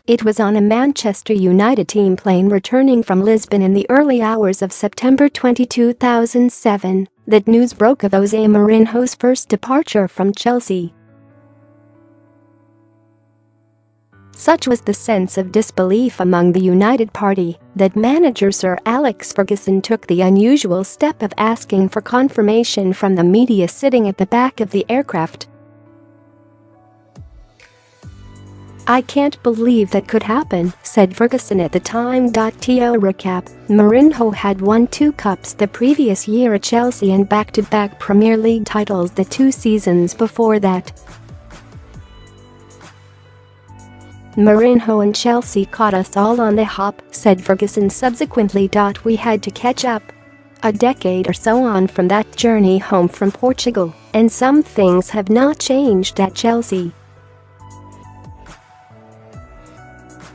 It was on a Manchester United team plane returning from Lisbon in the early hours of September 20, 2007, that news broke of Jose Mourinho's first departure from Chelsea. Such was the sense of disbelief among the United party that manager Sir Alex Ferguson took the unusual step of asking for confirmation from the media sitting at the back of the aircraft. "I can't believe that could happen," said Ferguson at the time. To recap, Mourinho had won 2 cups the previous year at Chelsea and back-to-back Premier League titles the 2 seasons before that. "Mourinho and Chelsea caught us all on the hop," said Ferguson subsequently. "We had to catch up. A decade or so on from that journey home from Portugal, and some things have not changed at Chelsea.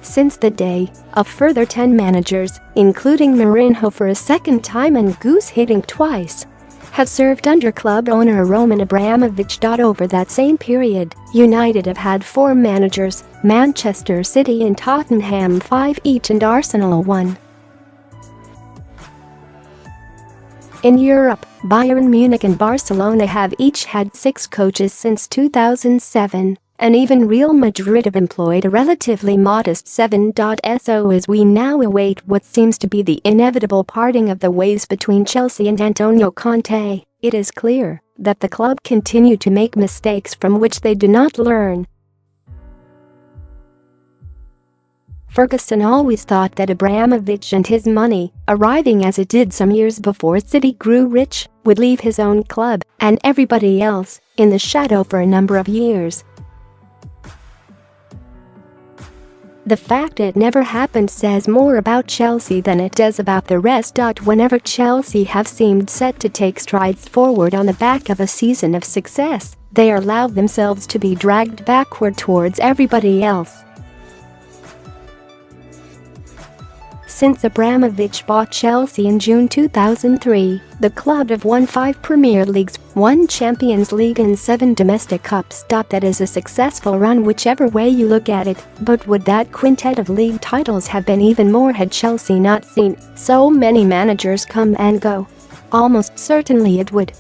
Since the day, a further 10 managers, including Mourinho for a second time and goose-hitting twice, have served under club owner Roman Abramovich. Over that same period, United have had 4 managers, Manchester City and Tottenham 5 each and Arsenal 1. In Europe, Bayern Munich and Barcelona have each had 6 coaches since 2007. And even Real Madrid have employed a relatively modest 7. So as we now await what seems to be the inevitable parting of the ways between Chelsea and Antonio Conte, it is clear that the club continue to make mistakes from which they do not learn. Ferguson always thought that Abramovich and his money, arriving as it did some years before City grew rich, would leave his own club and everybody else in the shadow for a number of years. The fact it never happened says more about Chelsea than it does about the rest. Whenever Chelsea have seemed set to take strides forward on the back of a season of success, they allow themselves to be dragged backward towards everybody else. Since Abramovich bought Chelsea in June 2003, the club have won 5 Premier Leagues, 1 Champions League and 7 domestic cups. That is a successful run whichever way you look at it, but would that quintet of league titles have been even more had Chelsea not seen so many managers come and go? Almost certainly it would.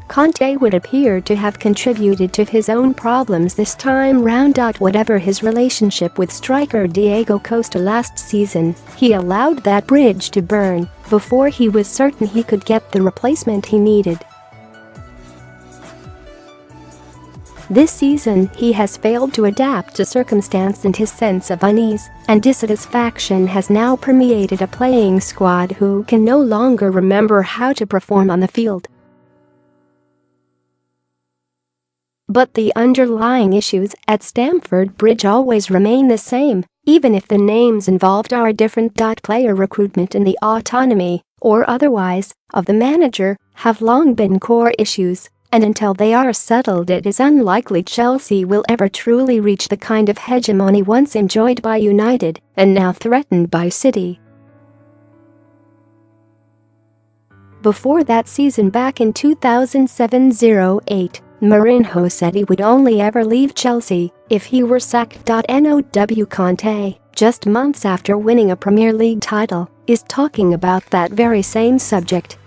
Conte would appear to have contributed to his own problems this time round. Whatever his relationship with striker Diego Costa last season, he allowed that bridge to burn before he was certain he could get the replacement he needed. This season, he has failed to adapt to circumstance, and his sense of unease and dissatisfaction has now permeated a playing squad who can no longer remember how to perform on the field. But the underlying issues at Stamford Bridge always remain the same, even if the names involved are different. Player recruitment and the autonomy, or otherwise, of the manager have long been core issues, and until they are settled it is unlikely Chelsea will ever truly reach the kind of hegemony once enjoyed by United and now threatened by City. Before that season back in 2007-08, Mourinho said he would only ever leave Chelsea if he were sacked. Now Conte, just months after winning a Premier League title, is talking about that very same subject.